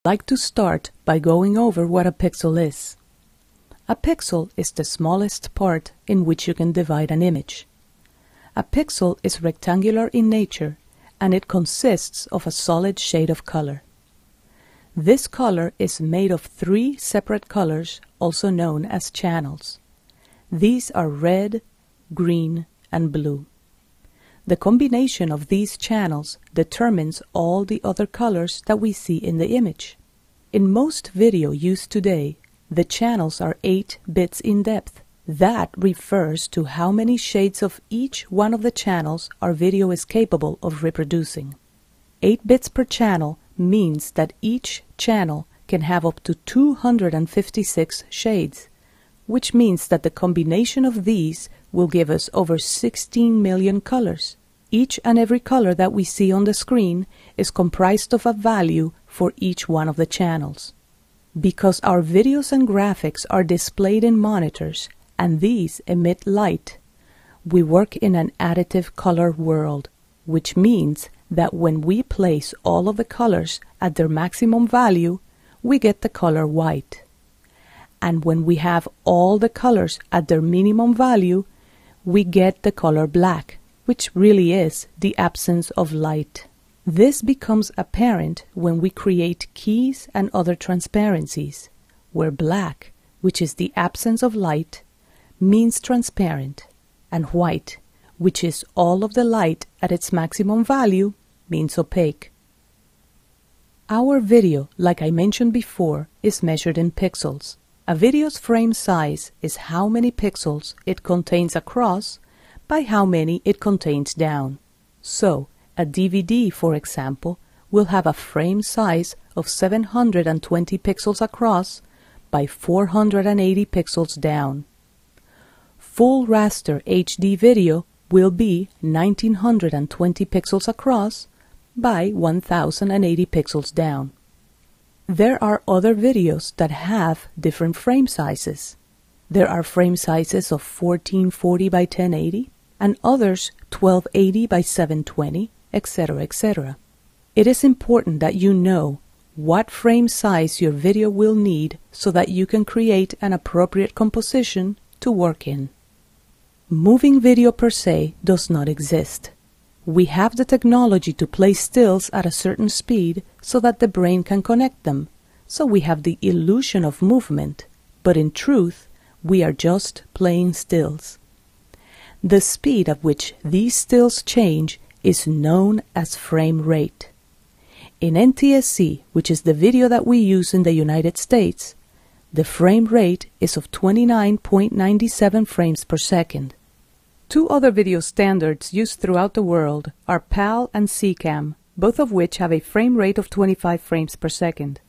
like to start by going over what a pixel is. A pixel is the smallest part in which you can divide an image. A pixel is rectangular in nature, and it consists of a solid shade of color. This color is made of 3 separate colors, also known as channels. These are red, green, and blue. The combination of these channels determines all the other colors that we see in the image. In most video used today, the channels are 8 bits in depth. That refers to how many shades of each one of the channels our video is capable of reproducing. 8 bits per channel means that each channel can have up to 256 shades, which means that the combination of these will give us over 16 million colors. Each and every color that we see on the screen is comprised of a value for each one of the channels. Because our videos and graphics are displayed in monitors and these emit light, we work in an additive color world, which means that when we place all of the colors at their maximum value, we get the color white. And when we have all the colors at their minimum value, we get the color black, which really is the absence of light. This becomes apparent when we create keys and other transparencies, where black, which is the absence of light, means transparent, and white, which is all of the light at its maximum value, means opaque. Our video, like I mentioned before, is measured in pixels. A video's frame size is how many pixels it contains across by how many it contains down. So, a DVD, for example, will have a frame size of 720 pixels across by 480 pixels down. Full raster HD video will be 1920 pixels across by 1080 pixels down. There are other videos that have different frame sizes. There are frame sizes of 1440 by 1080 and others 1280 by 720, etc., etc. It is important that you know what frame size your video will need so that you can create an appropriate composition to work in. Moving video per se does not exist. We have the technology to play stills at a certain speed so that the brain can connect them, so we have the illusion of movement, but in truth, we are just playing stills. The speed at which these stills change is known as frame rate. In NTSC, which is the video that we use in the United States, the frame rate is of 29.97 frames per second. 2 other video standards used throughout the world are PAL and CCAM, both of which have a frame rate of 25 frames per second.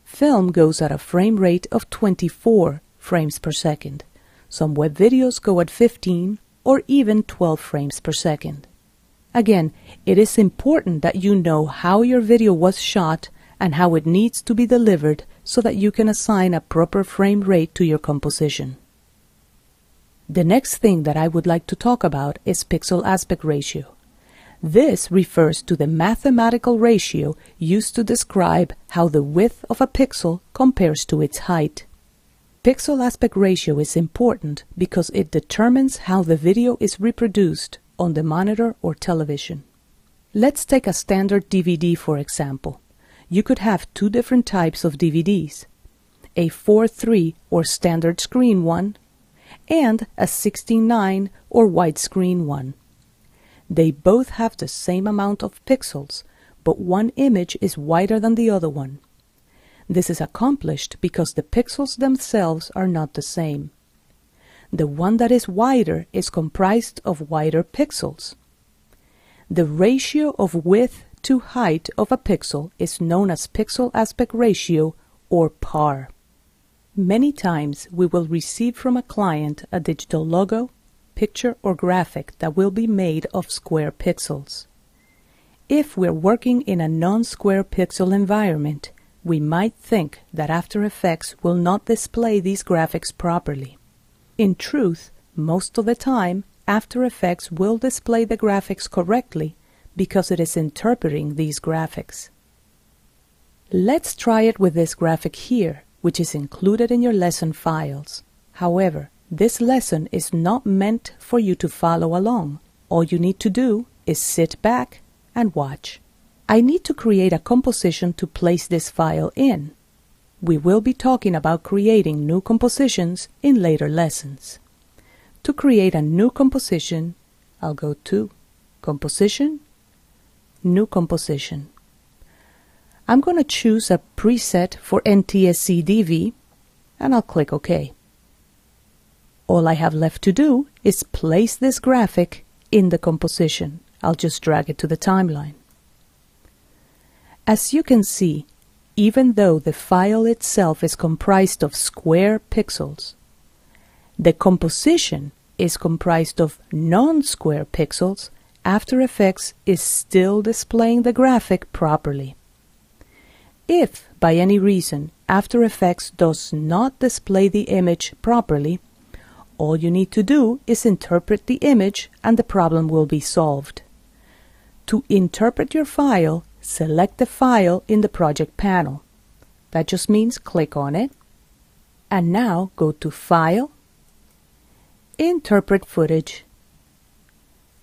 Film goes at a frame rate of 24 frames per second. Some web videos go at 15 or even 12 frames per second. Again, it is important that you know how your video was shot and how it needs to be delivered so that you can assign a proper frame rate to your composition. The next thing that I would like to talk about is pixel aspect ratio. This refers to the mathematical ratio used to describe how the width of a pixel compares to its height. Pixel aspect ratio is important because it determines how the video is reproduced on the monitor or television. Let's take a standard DVD, for example. You could have 2 different types of DVDs, a 4:3 or standard screen one, and a 16:9 or widescreen one. They both have the same amount of pixels, but one image is wider than the other one. This is accomplished because the pixels themselves are not the same. The one that is wider is comprised of wider pixels. The ratio of width to height of a pixel is known as pixel aspect ratio, or PAR. Many times we will receive from a client a digital logo, picture or graphic that will be made of square pixels. If we're working in a non-square pixel environment, we might think that After Effects will not display these graphics properly. In truth, most of the time, After Effects will display the graphics correctly because it is interpreting these graphics. Let's try it with this graphic here, which is included in your lesson files. However, this lesson is not meant for you to follow along. All you need to do is sit back and watch. I need to create a composition to place this file in. We will be talking about creating new compositions in later lessons. To create a new composition, I'll go to Composition, New Composition. I'm going to choose a preset for NTSC-DV and I'll click OK. All I have left to do is place this graphic in the composition. I'll just drag it to the timeline. As you can see, even though the file itself is comprised of square pixels, the composition is comprised of non-square pixels. After Effects is still displaying the graphic properly. If, by any reason, After Effects does not display the image properly, all you need to do is interpret the image and the problem will be solved. To interpret your file, select the file in the project panel. That just means click on it. And now go to File, Interpret Footage,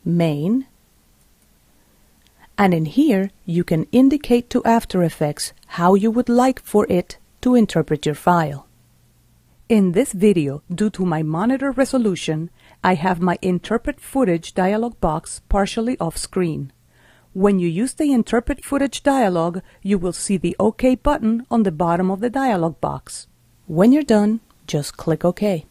Main, and in here you can indicate to After Effects how you would like for it to interpret your file. In this video, due to my monitor resolution, I have my Interpret Footage dialog box partially off screen. When you use the Interpret Footage dialog, you will see the OK button on the bottom of the dialog box. When you're done, just click OK.